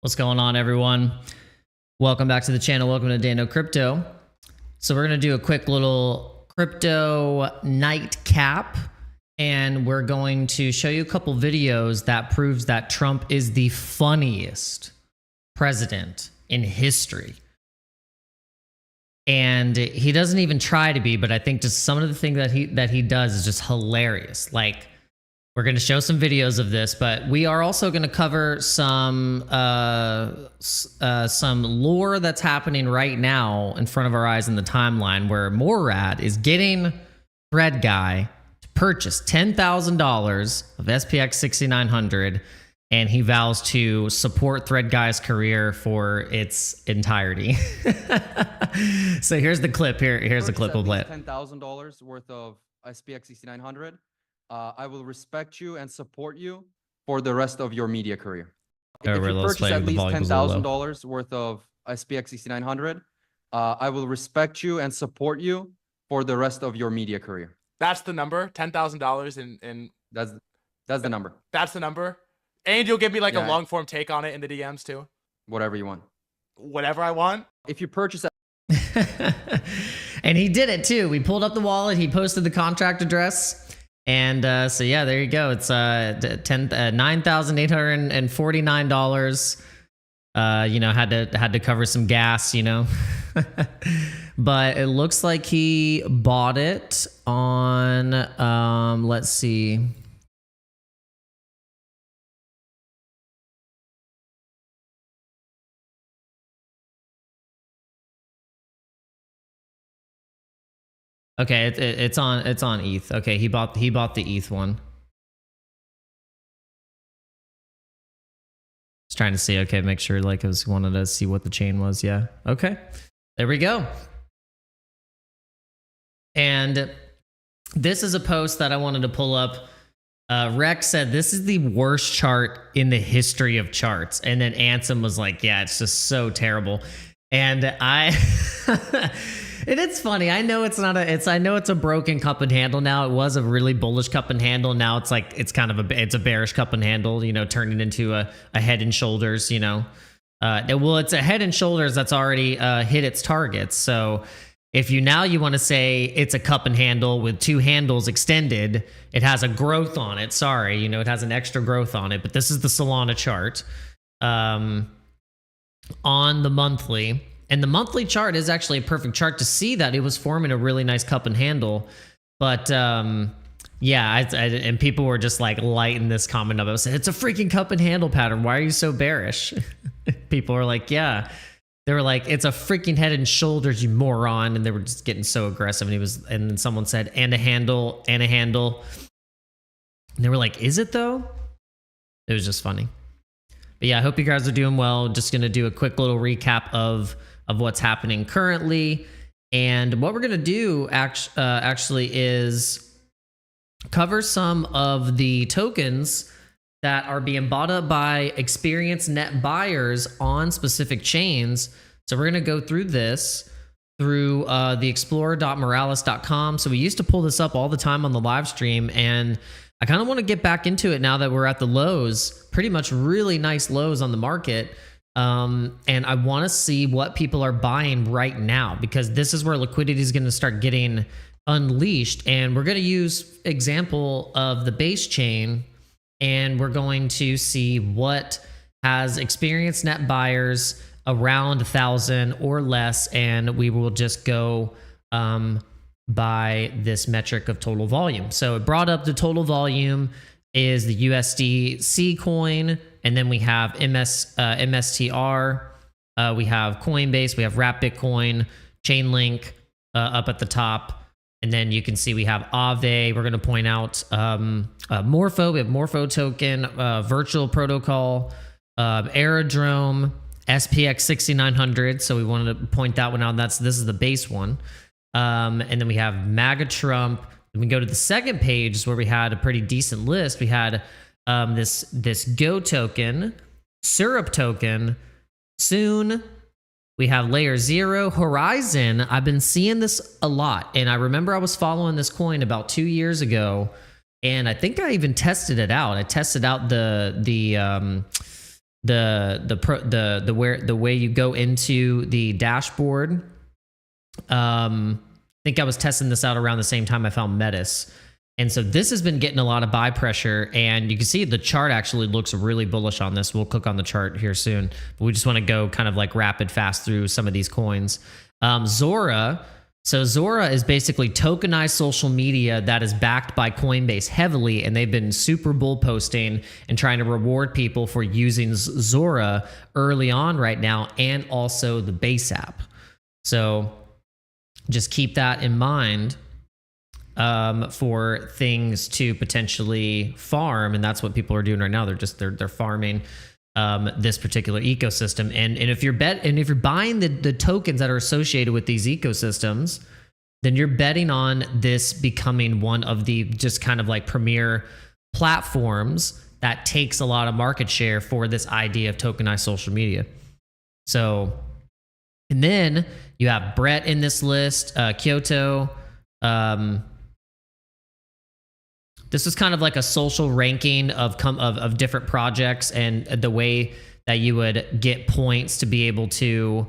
What's going on, everyone? Welcome back to the channel. Welcome to Dano Crypto. So we're going to do a quick little crypto nightcap, and we're going to show you a couple videos that proves that Trump is the funniest president in history. And he doesn't even try to be, but I think just some of the things that he does is just hilarious. Like, we're going to show some videos of this, but we are also going to cover some lore that's happening right now in front of our eyes in the timeline, where Morad is getting Thread Guy to purchase $10,000 of SPX 6900, and he vows to support Thread Guy's career for its entirety. So here's the clip. Here's the clip. We'll play it. $10,000 worth of SPX 6900. I will respect you and support you for the rest of your media career. If you purchase at least $10,000 worth of SPX 6900, I will respect you and support you for the rest of your media career. That's the number, $10,000 in that's the number. That's the number. And you'll give me like a long form take on it in the DMs too. Whatever you want. Whatever I want. If you purchase and he did it too. We pulled up the wallet, he posted the contract address. And so yeah, there you go. It's $9,849. You know, had to cover some gas, you know. But it looks like he bought it on let's see. Okay, it's on ETH. Okay, he bought the ETH one. Just trying to see. Okay, make sure like I wanted to see what the chain was. Yeah. Okay, there we go. And this is a post that I wanted to pull up. Rex said this is the worst chart in the history of charts, and then Ansem was like, "Yeah, it's just so terrible." And I. And it's funny. I know it's not I know it's a broken cup and handle now. It was a really bullish cup and handle. Now it's like it's kind of a bearish cup and handle, you know, turning into a head and shoulders, you know. Well, it's a head and shoulders that's already hit its targets. So if you want to say it's a cup and handle with two handles extended, it has a growth on it. Sorry, you know, it has an extra growth on it. But this is the Solana chart on the monthly. And the monthly chart is actually a perfect chart to see that it was forming a really nice cup and handle. But yeah, and people were just like lighting this comment up. I was saying, it's a freaking cup and handle pattern. Why are you so bearish? People were like, yeah. They were like, it's a freaking head and shoulders, you moron. And they were just getting so aggressive. And then someone said, and a handle, and a handle. And they were like, is it though? It was just funny. But yeah, I hope you guys are doing well. Just going to do a quick little recap of what's happening currently. And what we're going to do actually is cover some of the tokens that are being bought up by experienced net buyers on specific chains. So we're going to go through this through the explorer.moralis.com. So we used to pull this up all the time on the live stream, and I kind of want to get back into it now that we're at the lows, pretty much really nice lows on the market. And I want to see what people are buying right now, because this is where liquidity is going to start getting unleashed. And we're going to use example of the base chain, and we're going to see what has experienced net buyers around 1,000 or less. And we will just go, by this metric of total volume. So it brought up the total volume is the USDC coin, and then we have MSTR, we have Coinbase, we have Wrap Bitcoin, Chainlink up at the top, and then you can see we have Aave. We're going to point out Morpho. We have Morpho token, Virtual Protocol, Aerodrome, SPX 6900. So we wanted to point that one out. This is the base one. And then we have MAGA Trump. Then we go to the second page where we had a pretty decent list. We had this Go token, Syrup token, Soon. We have Layer Zero, Horizon. I've been seeing this a lot, and I remember I was following this coin about 2 years ago, and I think I even tested it out. I tested out the the way you go into the dashboard. I think I was testing this out around the same time I found Metis. And so this has been getting a lot of buy pressure, and you can see the chart actually looks really bullish on this. We'll click on the chart here soon, but we just want to go kind of like rapid fast through some of these coins. Zora. So Zora is basically tokenized social media that is backed by Coinbase heavily, and they've been super bull posting and trying to reward people for using Zora early on right now, and also the Base app. So just keep that in mind for things to potentially farm, and that's what people are doing right now. They're farming this particular ecosystem, and if you're buying the tokens that are associated with these ecosystems, then you're betting on this becoming one of the just kind of like premier platforms that takes a lot of market share for this idea of tokenized social media. So, and then you have Brett in this list, Kyoto. This is kind of like a social ranking of different projects and the way that you would get points to be able to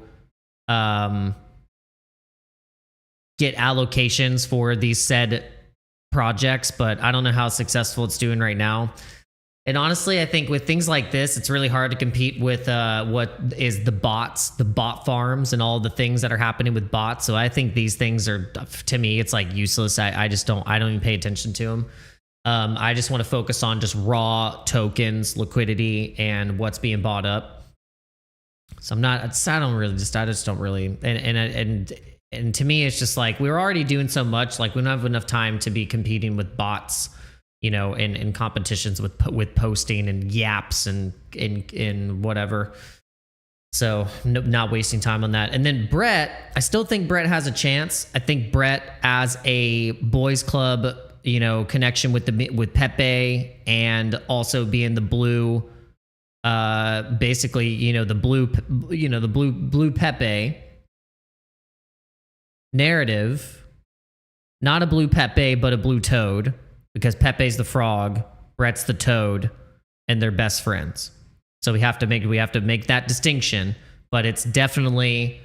get allocations for these said projects. But I don't know how successful it's doing right now. And honestly, I think with things like this, it's really hard to compete with what is the bots, the bot farms, and all the things that are happening with bots. So I think these things are, to me, it's like useless. I don't even pay attention to them. I just want to focus on just raw tokens, liquidity, and what's being bought up. So I just don't really, and to me, it's just like, we're already doing so much. Like, we don't have enough time to be competing with bots, you know, in competitions with posting and yaps and in whatever. So not wasting time on that. And then Brett, I still think Brett has a chance. I think Brett as a boys club, you know, connection with Pepe, and also being the blue, basically, you know, the blue Pepe narrative, not a blue Pepe, but a blue toad, because Pepe's the frog, Brett's the toad, and they're best friends. So we have to make that distinction, but it's definitely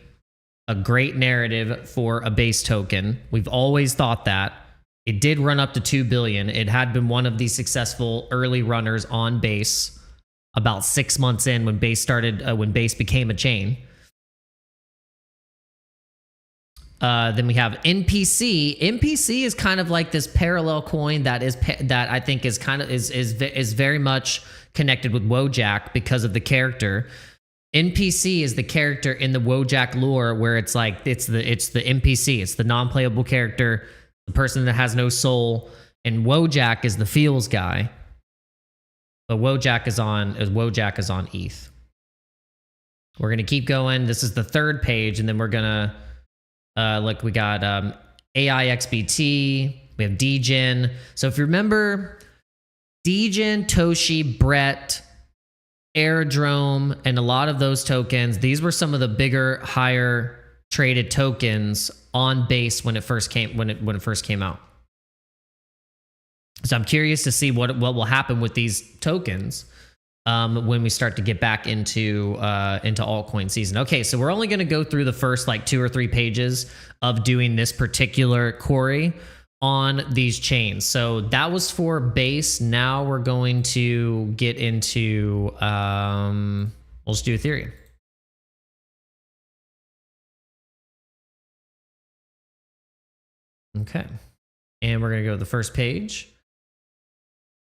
a great narrative for a base token. We've always thought that. It did run up to 2 billion. It had been one of the successful early runners on Base about 6 months in, when Base when Base became a chain. Then we have NPC. NPC is kind of like this parallel coin that I think is very much connected with Wojak because of the character. NPC is the character in the Wojak lore, where it's like it's the NPC, it's the non-playable character, the person that has no soul, and Wojak is the feels guy. But Wojak is on ETH. We're gonna keep going. This is the third page, and then we're gonna look. We got AIXBT. We have Degen. So if you remember, Degen, Toshi, Brett, Aerodrome, and a lot of those tokens, these were some of the bigger, higher traded tokens on Base when it first came out. So I'm curious to see what will happen with these tokens when we start to get back into altcoin season. Okay, so we're only going to go through the first like 2 or 3 pages of doing this particular query on these chains. So that was for Base. Now we're going to get into we'll just do Ethereum. Okay, and we're going to go to the first page.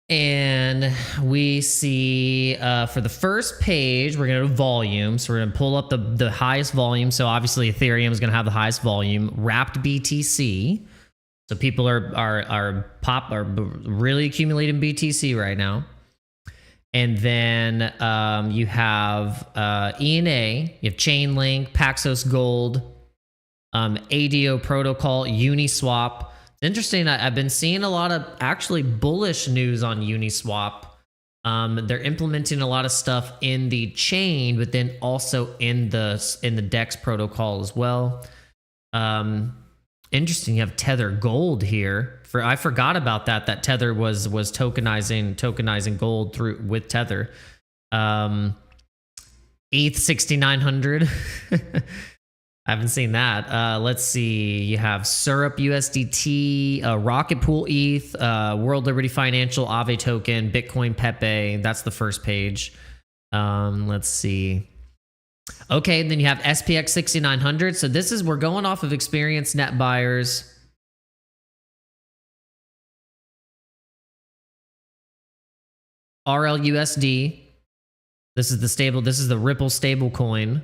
And we see for the first page, we're going to volume. So we're going to pull up the highest volume. So obviously Ethereum is going to have the highest volume. Wrapped BTC. So people are really accumulating BTC right now. And then you have ENA, you have Chainlink, Paxos Gold, ADO Protocol, Uniswap. It's interesting. I've been seeing a lot of actually bullish news on Uniswap. They're implementing a lot of stuff in the chain, but then also in the DEX protocol as well. Interesting. You have Tether Gold here. I forgot about that Tether was tokenizing gold with Tether. ETH 6900. I haven't seen that. Let's see. You have Syrup USDT, Rocket Pool ETH, World Liberty Financial, Aave token, Bitcoin Pepe. That's the first page. Let's see. Okay, and then you have SPX 6900. So this is, we're going off of experienced net buyers. RLUSD. This is the stable. This is the Ripple stable coin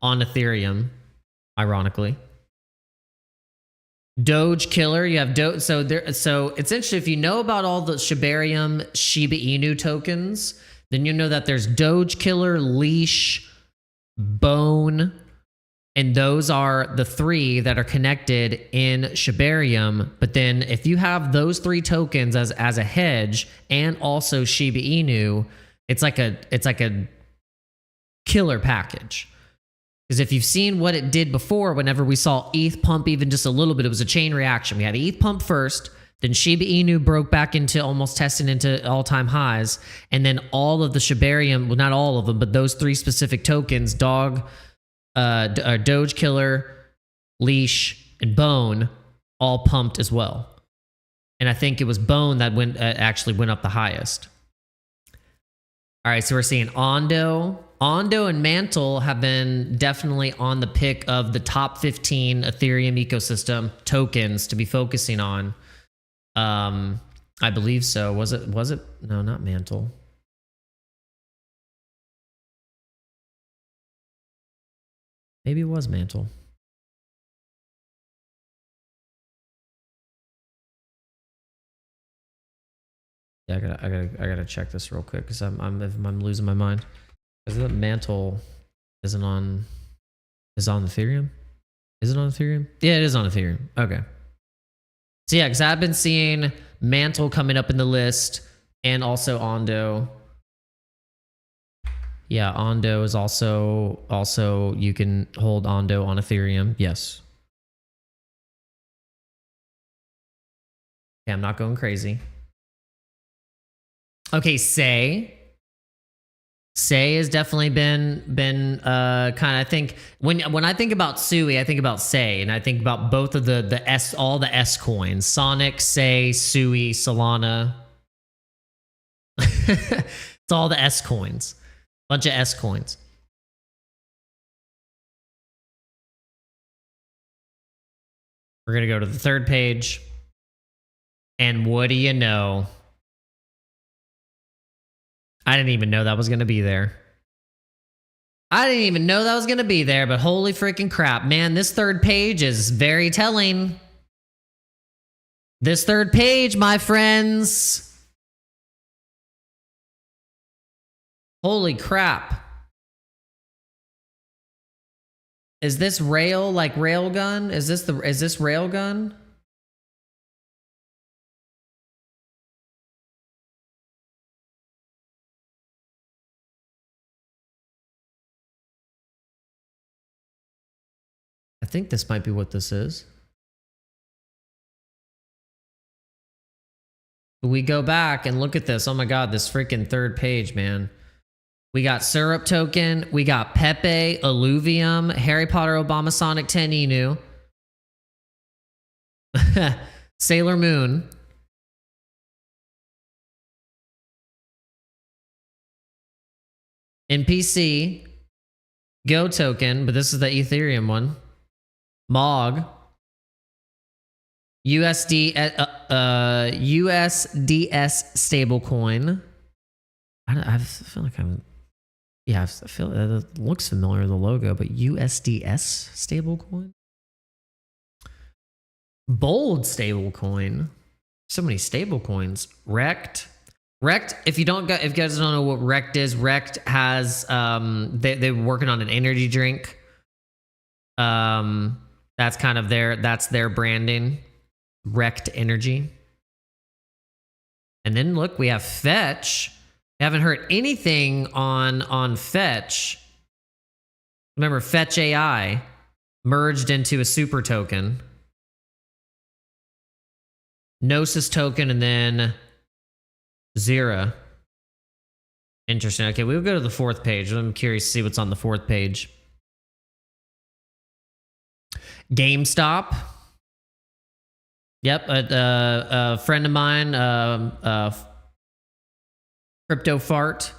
on Ethereum, ironically. Doge Killer. You have Doge. So it's interesting. If you know about all the Shibarium Shiba Inu tokens, then you know that there's Doge Killer, Leash, Bone, and those are the three that are connected in Shibarium. But then if you have those three tokens as a hedge and also Shiba Inu, it's like a killer package. Because if you've seen what it did before, whenever we saw ETH pump even just a little bit, it was a chain reaction. We had ETH pump first, then Shiba Inu broke back into almost testing into all-time highs, and then all of the Shibarium, well, not all of them, but those three specific tokens, Doge Killer, Leash, and Bone, all pumped as well. And I think it was Bone that actually went up the highest. All right, so we're seeing Ondo and Mantle have been definitely on the pick of the top 15 Ethereum ecosystem tokens to be focusing on. I believe so. Was it? No, not Mantle. Maybe it was Mantle. Yeah, I gotta check this real quick because I'm losing my mind. Is it Mantle is on Ethereum? Is it on Ethereum? Yeah, it is on Ethereum. Okay. So yeah, because I've been seeing Mantle coming up in the list and also Ondo. Yeah, Ondo is also you can hold Ondo on Ethereum. Yes. Okay, I'm not going crazy. Okay, Say has definitely been kind of, I think when I think about Sui, I think about Say, and I think about both of all the S coins: Sonic, Say, Sui, Solana. It's all the S coins. Bunch of S coins. We're gonna go to the third page, and what do you know? I didn't even know that was going to be there. I didn't even know that was going to be there, but holy freaking crap. Man, this third page is very telling. This third page, my friends. Holy crap. Is this rail like railgun? Is this railgun? I think this might be what this is. We go back and look at this. Oh my God, this freaking third page, man. We got Syrup token. We got Pepe, Alluvium, Harry Potter, Obama, Sonic 10 Inu. Sailor Moon. NPC. Go token, but this is the Ethereum one. MOG, USDS stablecoin. I feel like I feel it looks familiar, the logo, but USDS stablecoin. Bold stablecoin. So many stablecoins. Rect. If you guys don't know what Rect is, Rect has they're working on an energy drink. That's kind of their branding. Rect Energy. And then look, we have Fetch. I haven't heard anything on Fetch. Remember, Fetch AI merged into a super token. Gnosis token and then Zera. Interesting. Okay, we'll go to the 4th page. I'm curious to see what's on the 4th page. GameStop. Yep, a friend of mine, Crypto Fart,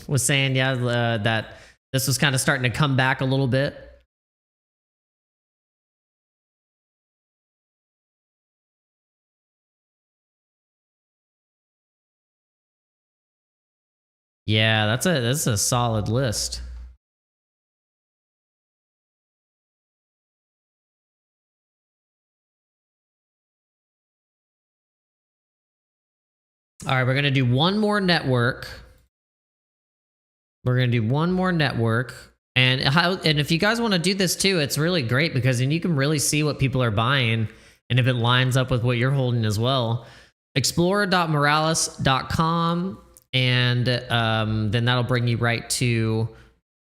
was saying, yeah, that this was kind of starting to come back a little bit. Yeah, that's a solid list. All right, we're going to do one more network. And if you guys want to do this too, it's really great because then you can really see what people are buying and if it lines up with what you're holding as well. Explorer.morales.com, and then that'll bring you right to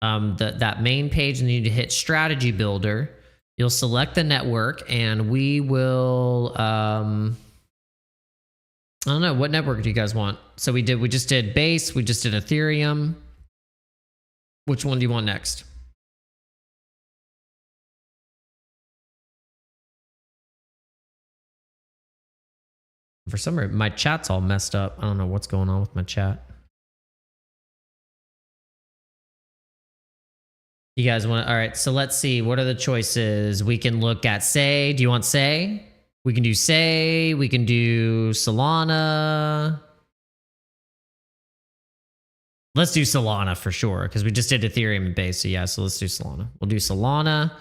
that main page, and you need to hit Strategy Builder. You'll select the network, and we will I don't know, what network do you guys want? So we just did Base, we just did Ethereum. Which one do you want next? For some reason, my chat's all messed up. I don't know what's going on with my chat. You guys want, all right, so let's see. What are the choices? We can look at Say. Do you want Say? We can do Say. We can do Solana. Let's do Solana for sure, because we just did Ethereum and Base. So yeah, so let's do Solana. We'll do Solana,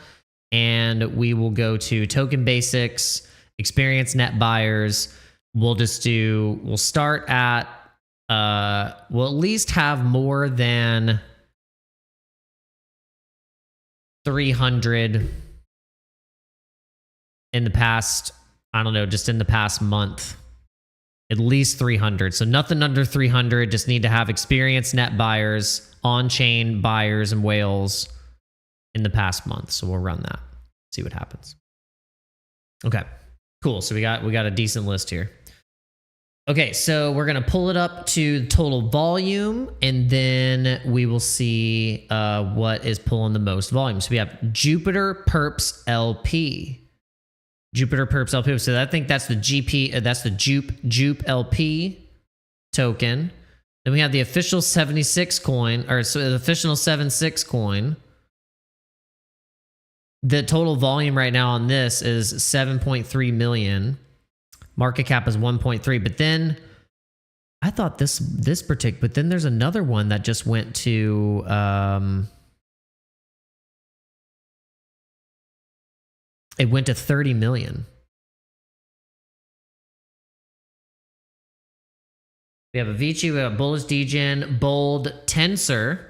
and we will go to Token Basics, Experience Net Buyers. We'll start at, we'll at least have more than 300 in the past, I don't know, just in the past month. At least 300. So nothing under 300. Just need to have experienced net buyers, on-chain buyers and whales in the past month. So we'll run that. See what happens. Okay, cool. So we got a decent list here. Okay, so we're gonna pull it up to total volume, and then we will see what is pulling the most volume. So we have Jupiter Perps LP. Jupiter Perps LP. So I think that's the GP. That's the Jupe LP token. Then we have the official 76 coin, or so the official 76 coin. The total volume right now on this is 7.3 million. Market cap is 1.3. But then I thought this particular. But then there's another one that just went to. It went to 30 million. We have Avicii, we have Bullish Degen, Bold, Tensor,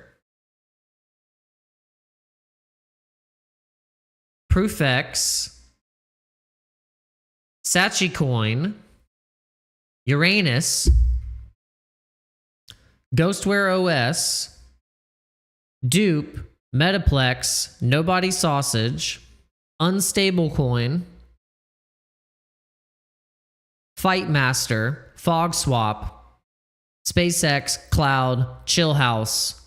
Proofx, Sachicoin, Uranus, Ghostware OS, Dupe, Metaplex, Nobody Sausage, Unstable Coin, Fightmaster, Fog Swap, SpaceX, Cloud, Chill House,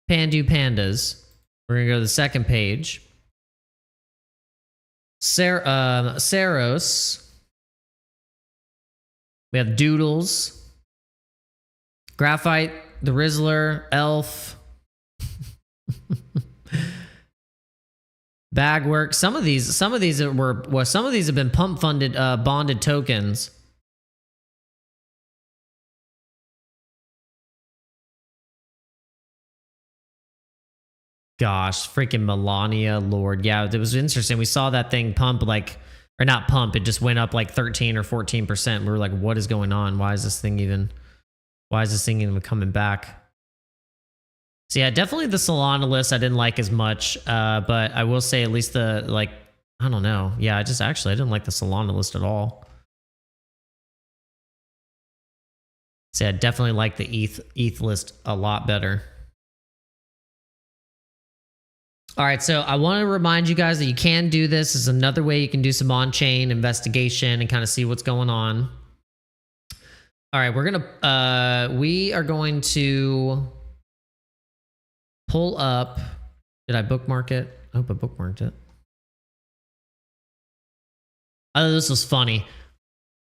Pandu Pandas. We're gonna go to the second page. Saros. We have Doodles, Graphite, The Rizzler, Elf. Bagwork. Some of these have been pump funded, bonded tokens. Gosh, freaking Melania, Lord. Yeah, it was interesting. We saw that thing pump or not pump, it just went up like 13 or 14%. We were like, what is going on? Why is this thing even coming back? So yeah, definitely the Solana list I didn't like as much, but I will say at least I don't know. Yeah, I didn't like the Solana list at all. So I definitely like the ETH list a lot better. All right, so I want to remind you guys that you can do this. This is another way you can do some on-chain investigation and kind of see what's going on. All right, we are going to pull up. Did I bookmark it? I hope I bookmarked it. Oh, this was funny.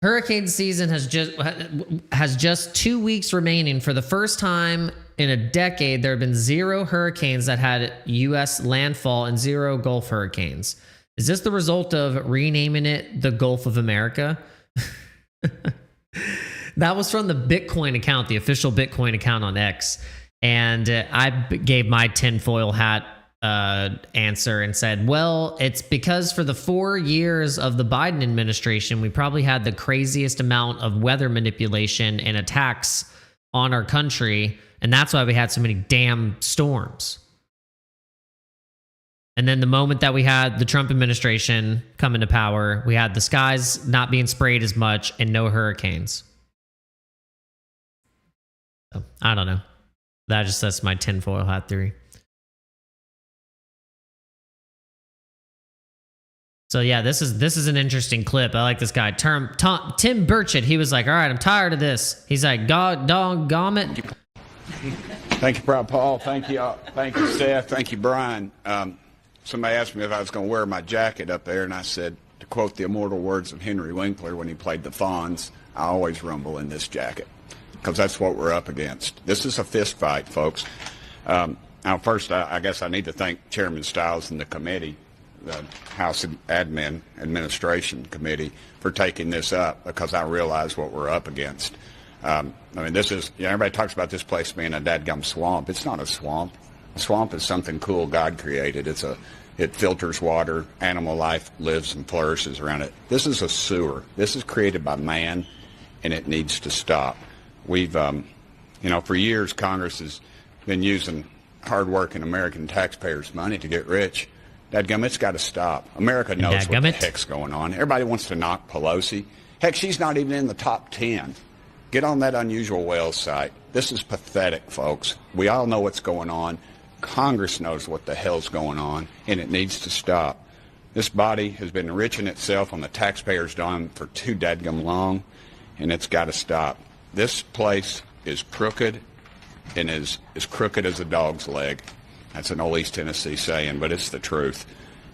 Hurricane season has just 2 weeks remaining. For the first time in a decade, there have been 0 hurricanes that had U.S. landfall and 0 Gulf hurricanes. Is this the result of renaming it the Gulf of America? That was from the Bitcoin account, the official Bitcoin account on X. And I gave my tinfoil hat answer and said, well, it's because for the 4 years of the Biden administration, we probably had the craziest amount of weather manipulation and attacks on our country. And that's why we had so many damn storms. And then the moment that we had the Trump administration come into power, we had the skies not being sprayed as much and no hurricanes. So, I don't know. That's my tinfoil hat theory. So yeah, this is an interesting clip. I like this guy, Tim Burchett. He was like, all right, I'm tired of this. He's like, God, dog, it. Thank you, Proud Paul. Thank you, Seth. Thank you, Brian. Somebody asked me if I was going to wear my jacket up there, and I said, to quote the immortal words of Henry Winkler when he played the Fonz, I always rumble in this jacket, because that's what we're up against. This is a fist fight, folks. Now, first, I guess I need to thank Chairman Stiles and the committee, the House Admin Administration Committee, for taking this up, because I realize what we're up against. I mean, this is, everybody talks about this place being a dadgum swamp. It's not a swamp. A swamp is something cool God created. It filters water. Animal life lives and flourishes around it. This is a sewer. This is created by man, and it needs to stop. We've, for years, Congress has been using hardworking American taxpayers' money to get rich. Dadgum, it's got to stop. America knows what the heck's going on. Everybody wants to knock Pelosi. Heck, she's not even in the top 10. Get on that Unusual Whales site. This is pathetic, folks. We all know what's going on. Congress knows what the hell's going on, and it needs to stop. This body has been enriching itself on the taxpayers' dime for too dadgum long, and it's got to stop. This place is crooked, and is crooked as a dog's leg. That's an old East Tennessee saying, but it's the truth,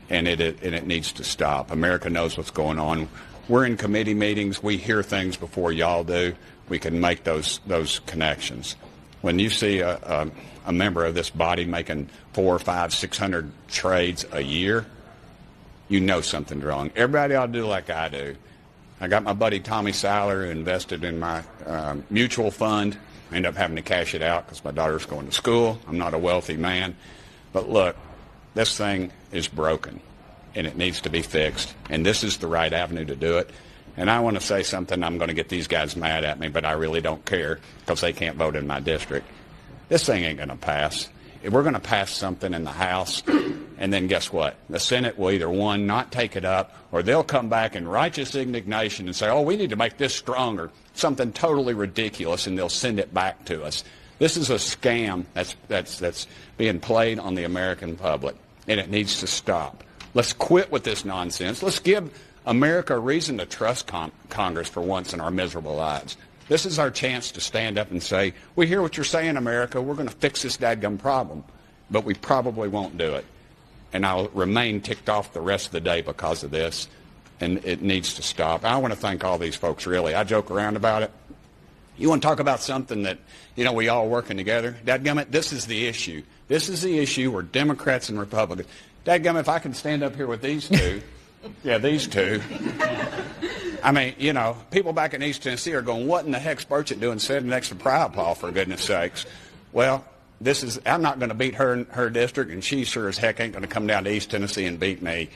and it needs to stop. America knows what's going on. We're in committee meetings. We hear things before y'all do. We can make those connections. When you see a member of this body making 400, 500, 600 trades a year, you know something's wrong. Everybody ought to do like I do. I got my buddy Tommy Siler who invested in my mutual fund. I ended up having to cash it out because my daughter's going to school. I'm not a wealthy man. But look, this thing is broken, and it needs to be fixed. And this is the right avenue to do it. And I want to say something. I'm going to get these guys mad at me, but I really don't care because they can't vote in my district. This thing ain't going to pass. If we're going to pass something in the House, and then guess what? The Senate will either, one, not take it up, or they'll come back in righteous indignation and say, oh, we need to make this stronger, something totally ridiculous, and they'll send it back to us. This is a scam that's being played on the American public, and it needs to stop. Let's quit with this nonsense. Let's give America a reason to trust Congress for once in our miserable lives. This is our chance to stand up and say, we hear what you're saying, America. We're going to fix this dadgum problem. But we probably won't do it. And I'll remain ticked off the rest of the day because of this. And it needs to stop. I want to thank all these folks, really. I joke around about it. You want to talk about something that, we all working together? Dadgummit, this is the issue. This is the issue where Democrats and Republicans. Dadgummit, if I can stand up here with these two, yeah, these two. I mean, people back in East Tennessee are going, what in the heck's Burchett doing sitting next to Proud Paul, for goodness sakes? Well, I'm not going to beat her in her district, and she sure as heck ain't going to come down to East Tennessee and beat me.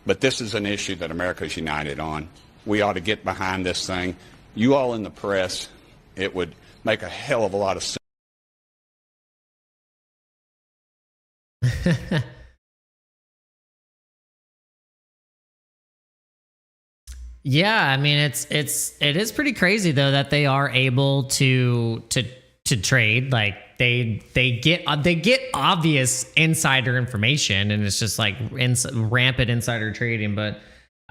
But this is an issue that America's united on. We ought to get behind this thing. You all in the press, it would make a hell of a lot of sense. Yeah, I mean it is pretty crazy though that they are able to trade. Like they get obvious insider information, and it's just like rampant insider trading. But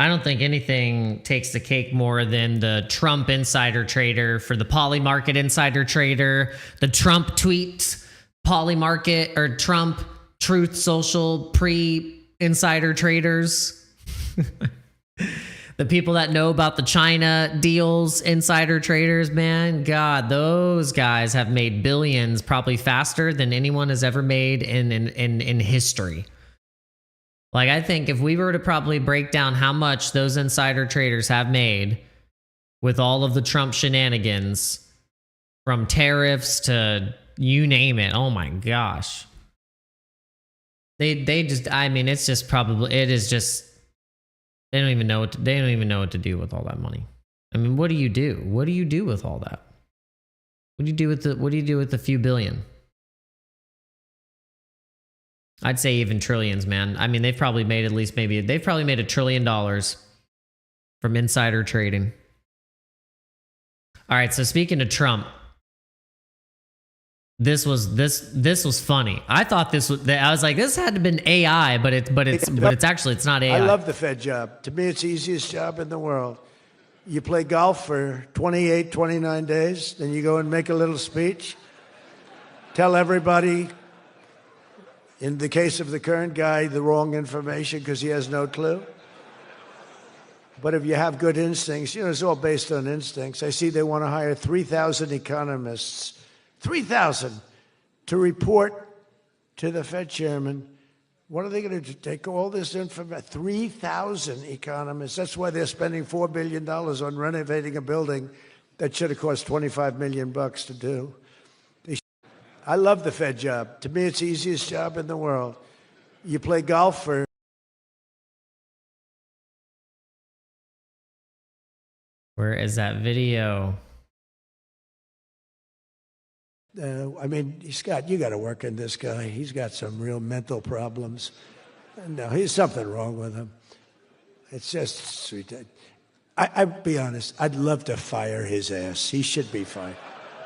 I don't think anything takes the cake more than the Trump insider trader for the poly market insider trader, the Trump tweets poly market or Trump Truth Social pre insider traders. The people that know about the China deals, insider traders, man, God, those guys have made billions probably faster than anyone has ever made in history. Like, I think if we were to probably break down how much those insider traders have made with all of the Trump shenanigans, from tariffs to you name it, oh my gosh. They just, I mean, it's just probably, it is just, they don't even know what to do with all that money. I mean, what do you do? What do you do with all that? What do you do with the few billion? I'd say even trillions, man. I mean, they've probably made at least they've probably made $1 trillion from insider trading. All right, so speaking of Trump, this was funny. I thought I was like, this had to have been AI, but it's actually, it's not AI. I love the Fed job. To me, it's the easiest job in the world. You play golf for 28, 29 days, then you go and make a little speech, tell everybody, in the case of the current guy, the wrong information because he has no clue. But if you have good instincts, you know, it's all based on instincts. I see they want to hire 3,000 economists, 3,000, to report to the Fed chairman. What are they going to do? Take all this information? 3,000 economists. That's why they're spending $4 billion on renovating a building that should have cost $25 million to do. I love the Fed job. To me, it's the easiest job in the world. You play golf for... Where is that video? I mean, Scott, you got to work in this guy. He's got some real mental problems. No, there's something wrong with him. It's just sweet. I'd be honest. I'd love to fire his ass. He should be fired.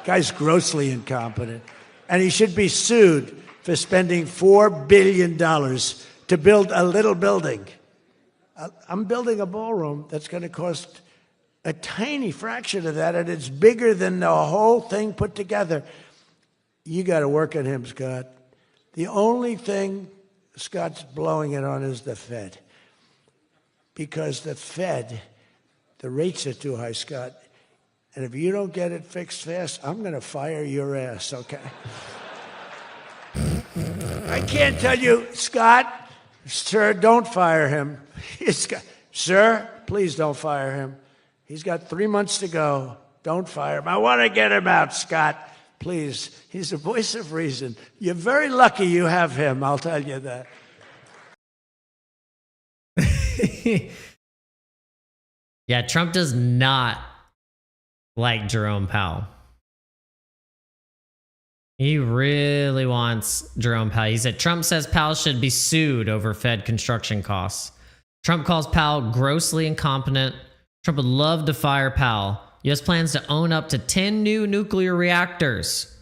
Guy's grossly incompetent. And he should be sued for spending $4 billion to build a little building. I'm building a ballroom that's going to cost a tiny fraction of that, and it's bigger than the whole thing put together. You got to work on him, Scott. The only thing Scott's blowing it on is the Fed. Because the Fed, the rates are too high, Scott. And if you don't get it fixed fast, I'm going to fire your ass, okay? I can't tell you, Scott, sir, don't fire him. Sir, please don't fire him. He's got 3 months to go. Don't fire him. I want to get him out, Scott. Please. He's the voice of reason. You're very lucky you have him, I'll tell you that. Yeah, Trump does not like Jerome Powell. He really wants Jerome Powell. He said, Trump says Powell should be sued over Fed construction costs. Trump calls Powell grossly incompetent. Trump would love to fire Powell. U.S. plans to own up to 10 new nuclear reactors.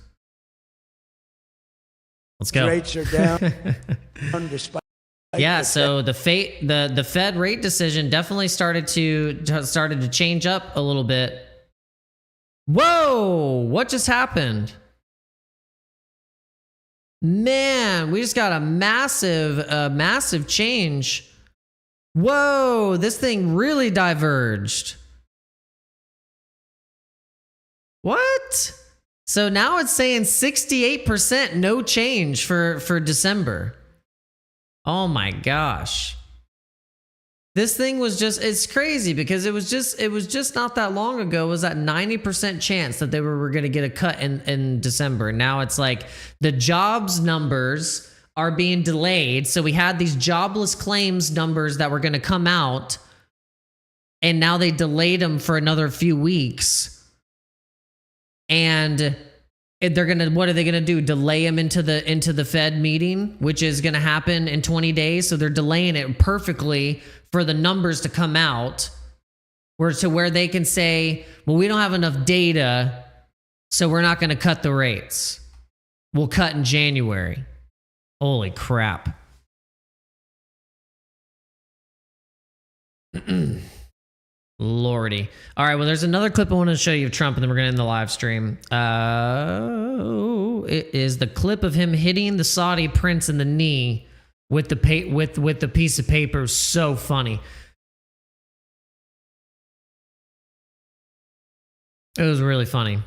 Let's go. Rates are down. Despite yeah, so the Fed rate decision definitely started to change up a little bit. Whoa, what just happened? Man, we just got a massive change. Whoa, this thing really diverged. What? So now it's saying 68% no change for December. Oh my gosh. This thing was just, it's crazy because it was just not that long ago was that 90% chance that they were going to get a cut in December. Now it's like the jobs numbers are being delayed. So we had these jobless claims numbers that were going to come out, and now they delayed them for another few weeks. And what are they gonna do? Delay them into the Fed meeting, which is gonna happen in 20 days. So they're delaying it perfectly for the numbers to come out, where they can say, well, we don't have enough data, so we're not gonna cut the rates. We'll cut in January. Holy crap. Lordy. All right, well, there's another clip I want to show you of Trump, and then we're going to end the live stream. It is the clip of him hitting the Saudi prince in the knee with the with the piece of paper. So funny. It was really funny.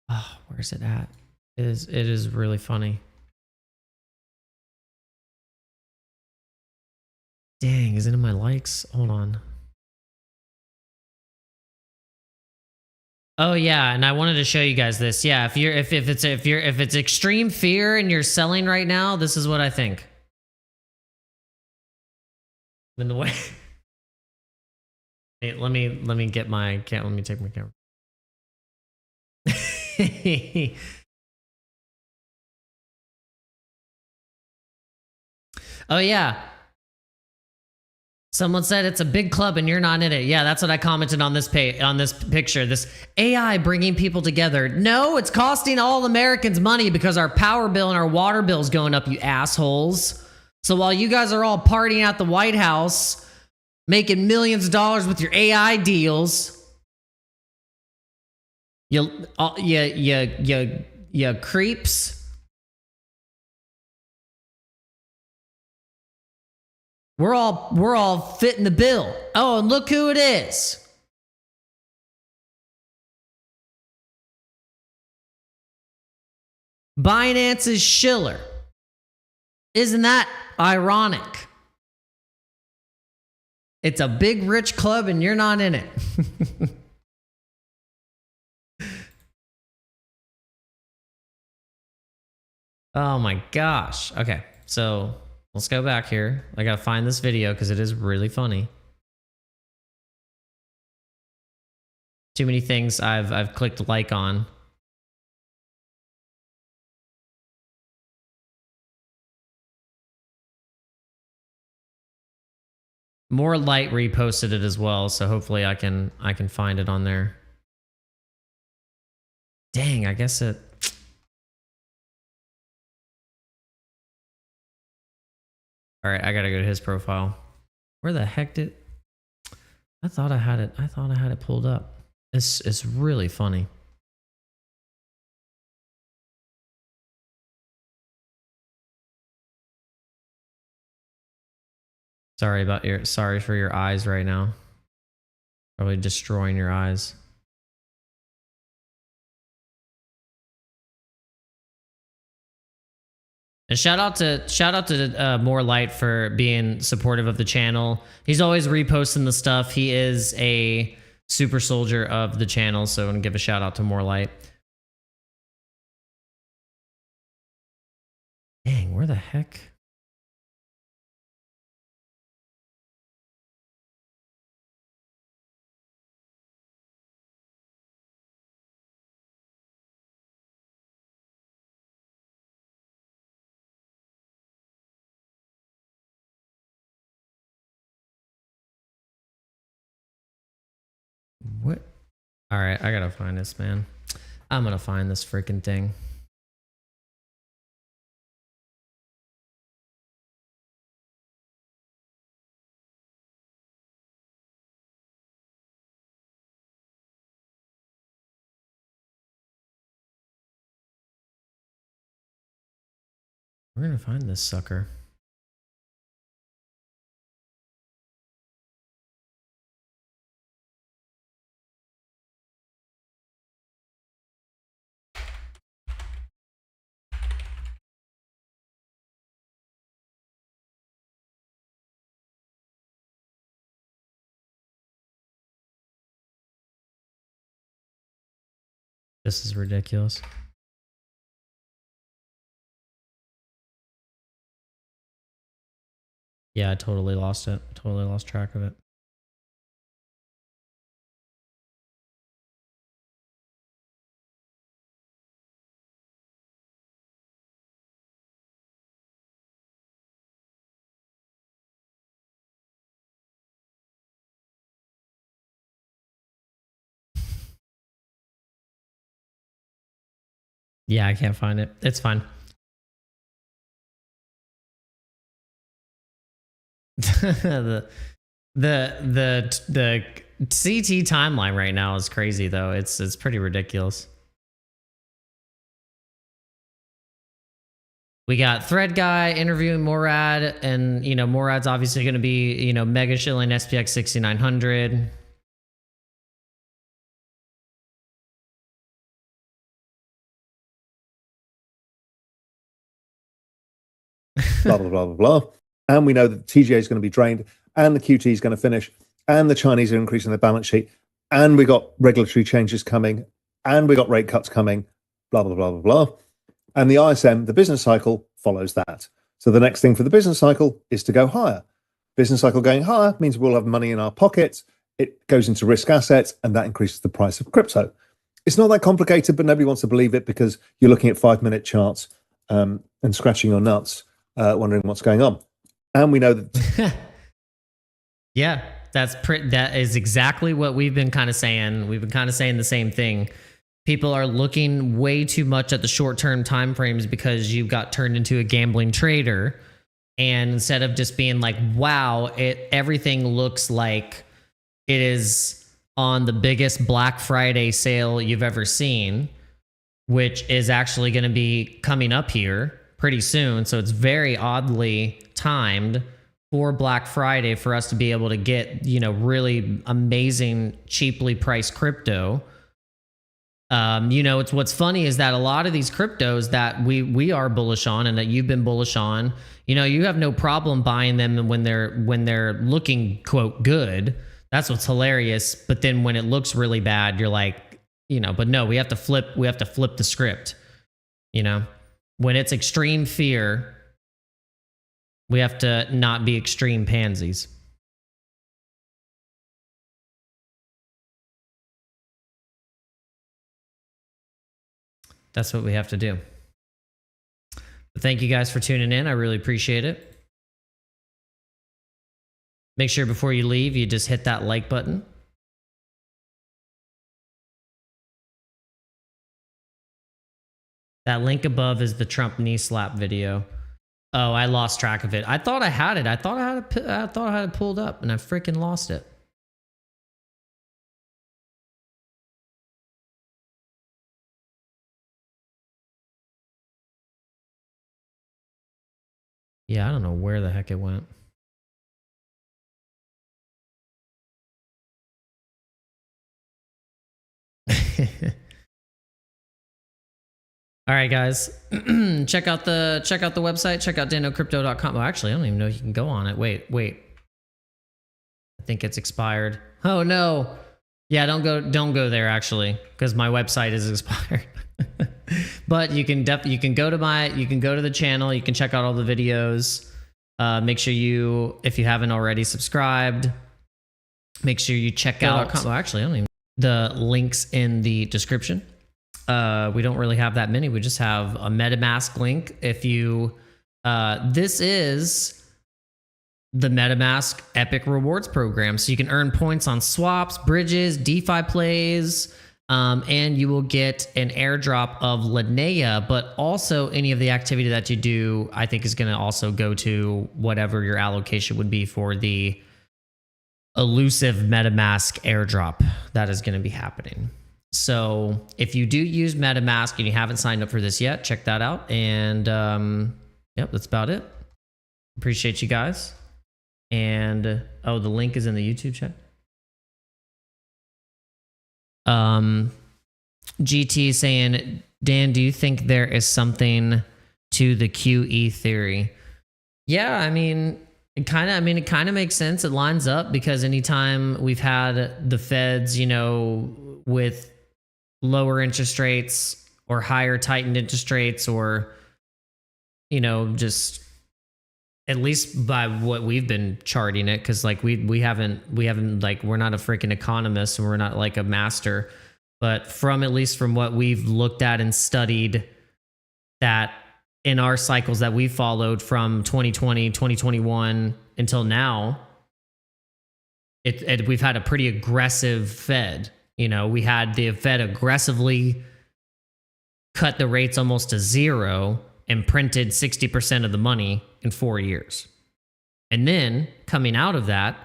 Oh, where's it at? It is really funny. Dang, is it in my likes? Hold on. Oh yeah, and I wanted to show you guys this. Yeah, if it's extreme fear and you're selling right now, this is what I think. In the way. Hey, let me get my let me take my camera. Oh yeah. Someone said it's a big club and you're not in it. Yeah, that's what I commented on this picture. This AI bringing people together. No, it's costing all Americans money because our power bill and our water bill is going up, you assholes. So while you guys are all partying at the White House, making millions of dollars with your AI deals, you creeps. We're all fitting the bill. Oh, and look who it is. Binance's Schiller. Isn't that ironic? It's a big rich club and you're not in it. Oh my gosh. Okay, so let's go back here. I gotta find this video because it is really funny. Too many things I've clicked like on. More Light reposted it as well, so hopefully I can find it on there. Dang, I guess it. All right, I gotta go to his profile. Where the heck did? I thought I had it. I thought I had it pulled up. It's really funny. Sorry for your eyes right now. Probably destroying your eyes. And shout out to More Light for being supportive of the channel. He's always reposting the stuff. He is a super soldier of the channel, so I'm gonna give a shout out to More Light. Dang, where the heck? What? All right, I gotta find this, man. I'm gonna find this freaking thing. We're gonna find this sucker. This is ridiculous. Yeah, I totally lost it. Totally lost track of it. Yeah, I can't find it. It's fine. the CT timeline right now is crazy though. It's pretty ridiculous. We got Thread Guy interviewing Morad, and you know Morad's obviously going to be, you know, mega shilling SPX 6900. Blah blah blah blah blah. And we know that the TGA is going to be drained, and the QT is going to finish, and the Chinese are increasing their balance sheet, and we got regulatory changes coming, and we got rate cuts coming. Blah blah blah blah blah. And the ISM, the business cycle, follows that. So the next thing for the business cycle is to go higher. Business cycle going higher means we'll have money in our pockets. It goes into risk assets, and that increases the price of crypto. It's not that complicated, but nobody wants to believe it because you're looking at 5-minute charts and scratching your nuts, wondering what's going on. And we know that. Yeah, that is exactly what we've been kind of saying. We've been kind of saying the same thing. People are looking way too much at the short-term time frames because you got turned into a gambling trader, and instead of just being like, wow, everything looks like it is on the biggest Black Friday sale you've ever seen, which is actually going to be coming up here pretty soon. So it's very oddly timed for Black Friday for us to be able to get, you know, really amazing, cheaply priced crypto. You know, what's funny is that a lot of these cryptos that we are bullish on and that you've been bullish on, you know, you have no problem buying them when they're looking, quote, good. That's what's hilarious. But then when it looks really bad, you're like, you know, but no, we have to flip the script. You know, when it's extreme fear, we have to not be extreme pansies. That's what we have to do. But thank you guys for tuning in. I really appreciate it. Make sure before you leave, you just hit that like button. That link above is the Trump knee slap video. Oh, I lost track of it. I thought I had it. I thought I had it pulled up, and I freaking lost it. Yeah, I don't know where the heck it went. All right, guys. check out the website. Check out danocrypto.com. Well, actually, I don't even know if you can go on it. Wait. I think it's expired. Oh no. Yeah, don't go there actually, because my website is expired. But you can go to the channel. You can check out all the videos. Make sure if you haven't already subscribed, make sure you check out. Well, actually, I don't even. The links in the description. We don't really have that many. We just have a MetaMask link. If you, this is the MetaMask Epic Rewards program. So you can earn points on swaps, bridges, DeFi plays, and you will get an airdrop of Linnea, but also any of the activity that you do, I think is going to also go to whatever your allocation would be for the elusive MetaMask airdrop that is going to be happening. So if you do use MetaMask and you haven't signed up for this yet, check that out. And yep, that's about it. Appreciate you guys. And oh, the link is in the YouTube chat. GT saying, Dan, do you think there is something to the QE theory? Yeah, I mean, it kind of makes sense. It lines up because anytime we've had the feds, you know, with lower interest rates or higher tightened interest rates, or, you know, just at least by what we've been charting it, because like we haven't like, we're not a freaking economist and we're not like a master, but at least from what we've looked at and studied, that in our cycles that we followed from 2020, 2021 until now, we've had a pretty aggressive Fed. You know, we had the Fed aggressively cut the rates almost to zero and printed 60% of the money in 4 years. And then coming out of that,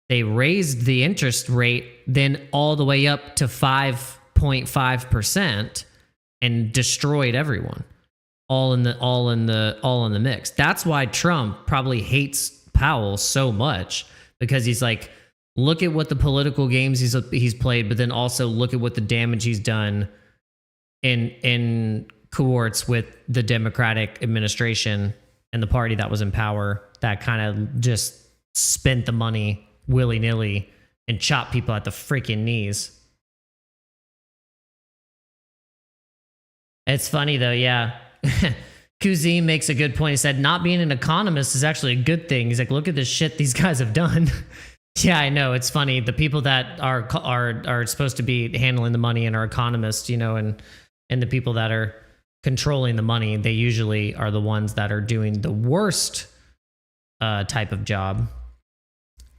they raised the interest rate then all the way up to 5.5% and destroyed everyone. All in the mix. That's why Trump probably hates Powell so much, because he's like, look at what the political games he's played, but then also look at what the damage he's done in cohorts with the Democratic administration and the party that was in power that kind of just spent the money willy-nilly and chopped people at the freaking knees. It's funny though, yeah. Kuzi makes a good point. He said, not being an economist is actually a good thing. He's like, look at the shit these guys have done. Yeah, I know. It's funny. The people that are supposed to be handling the money and are economists, you know, and the people that are controlling the money, they usually are the ones that are doing the worst type of job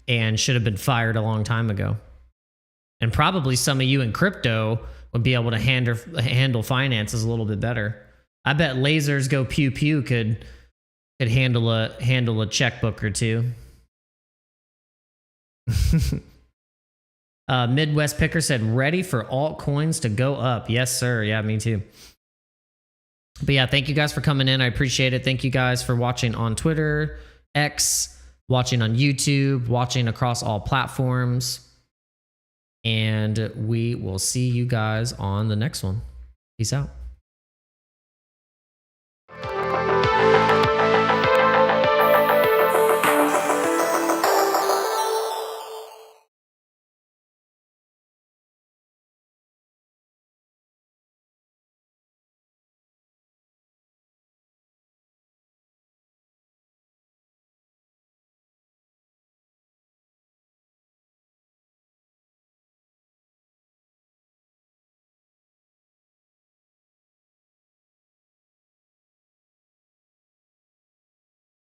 and should have been fired a long time ago. And probably some of you in crypto would be able to handle finances a little bit better. I bet lasers go pew pew could handle a checkbook or two. Midwest Picker said, ready for altcoins to go up. Yes, sir. Yeah, me too. But yeah, thank you guys for coming in. I appreciate it. Thank you guys for watching on Twitter, X, watching on YouTube, watching across all platforms. And we will see you guys on the next one. Peace out.